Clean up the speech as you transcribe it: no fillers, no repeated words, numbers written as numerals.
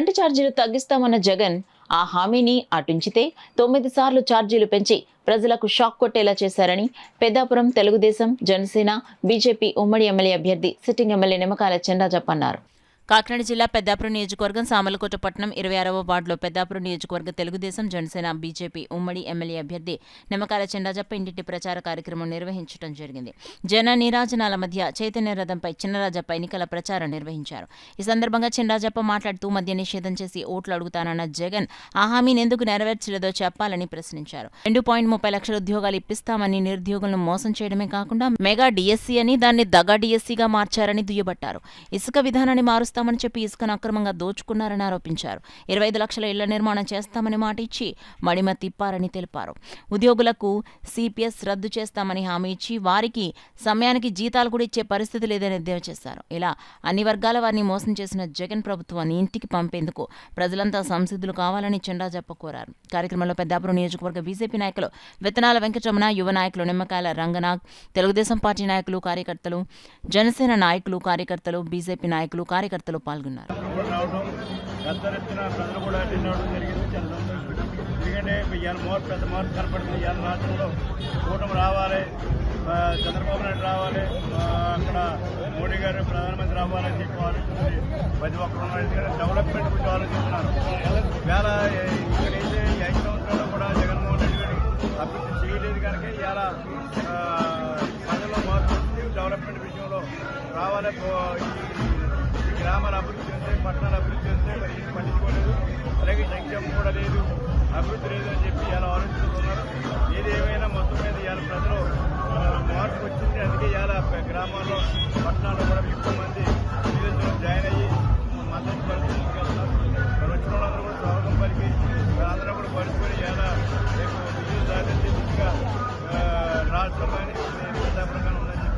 Current ఛార్జీలు తగ్గిస్తామన్న జగన్ ఆ హామీని అటుంచితే 9 సార్లు ఛార్జీలు పెంచి ప్రజలకు షాక్ కొట్టేలా చేశారని పెద్దాపురం తెలుగుదేశం, జనసేన, బీజేపీ ఉమ్మడి ఎమ్మెల్యే అభ్యర్థి సిట్టింగ్ ఎమ్మెల్యే నిమ్మకాయల చెండాజప్ప అన్నారు. కాకినాడ జిల్లా పెద్దాపురం నియోజకవర్గం సామర్లకోట పట్టణం 26వ వార్డులో పెద్దాపురం నియోజకవర్గ తెలుగుదేశం, జనసేన, బీజేపీ ఉమ్మడి ఎమ్మెల్యే అభ్యర్థి నిమ్మకాయల చెండాజప్ప ఇంటింటి ప్రచార కార్యక్రమం నిర్వహించడం జరిగింది. జన నీరాజనాల మధ్య చైతన్య రథంపై చిన్నరాజప్ప ఎన్నికల ప్రచారం నిర్వహించారు. ఈ సందర్భంగా చెండాజప్ప మాట్లాడుతూ మద్య నిషేధం చేసి ఓట్లు అడుగుతానన్న జగన్ ఆ హామీని ఎందుకు నెరవేర్చలేదో చెప్పాలని ప్రశ్నించారు. 2.30 లక్షల ఉద్యోగాలు ఇప్పిస్తామని నిరుద్యోగులను మోసం చేయడమే కాకుండా మెగా డిఎస్సీ అని దాన్ని దగా డిఎస్సీగా మార్చారని దుయ్యబట్టారు. ఇసుక విధానాన్ని మారుస్తామని చెప్పి ఇసుకను అక్రమంగా దోచుకున్నారని ఆరోపించారు. 25 లక్షల ఇళ్ల నిర్మాణం చేస్తామని మాట ఇచ్చి మడిమ తిప్పారని తెలిపారు. ఉద్యోగులకు సిపిఎస్ రద్దు చేస్తామని హామీ ఇచ్చి వారికి సమయానికి జీతాలు కూడా ఇచ్చే పరిస్థితి లేదని ఎద్దేవా చేశారు. ఇలా అన్ని వర్గాల వారిని మోసం చేసిన జగన్ ప్రభుత్వాన్ని ఇంటికి పంపేందుకు ప్రజలంతా సంసిద్ధులు కావాలని చెండాజప్ప కోరారు. కార్యక్రమంలో పెద్దాపురం నియోజకవర్గ బీజేపీ నాయకులు విత్తనాల వెంకటరమణ, యువ నాయకులు నిమ్మకాయల రంగనాగ్, తెలుగుదేశం పార్టీ నాయకులు, కార్యకర్తలు, జనసేన నాయకులు, కార్యకర్తలు, బీజేపీ నాయకులు, కార్యకర్తలు పాల్గొన్నారు. చంద్రబాబు నాయుడు రావాలి, అక్కడ మోడీ గారు ప్రధానమంత్రి రావాలని చెప్పి ప్రతి ఒక్కరు డెవలప్మెంట్ గురించి ఆలోచిస్తున్నారు. ఇవాళ ఇక్కడైతే 5 సంవత్సరాలు కూడా జగన్మోహన్ రెడ్డి గారు అభివృద్ధి చేయలేదు కనుక ఇవాళ ప్రజల్లో మార్పు డెవలప్మెంట్ విషయంలో రావాలి. గ్రామాల అభివృద్ధి చేస్తే, పట్టణాల అభివృద్ధి చేస్తే మరి ఇది పట్టించుకోలేదు. అలాగే సంక్షేమం కూడా లేదు, అభివృద్ధి లేదు అని చెప్పి ఇలా ఆలోచిస్తున్నారు. ఏదేమైనా మొత్తం మీద ఇవాళ ప్రజలు మార్పు వచ్చింది. అందుకే ఇవాళ గ్రామాల్లో, పట్టణాల్లో కూడా ఎక్కువ మంది విలేజ్లో జాయిన్ అయ్యి మద్దతు పరిస్థితికి వెళ్తున్నారు. మరి వచ్చిన వాళ్ళందరూ కూడా స్వాగతం పలికి అందరూ కూడా పడుకొని ఇవాళ రేపు విజయం సాధించి రాష్ట్రం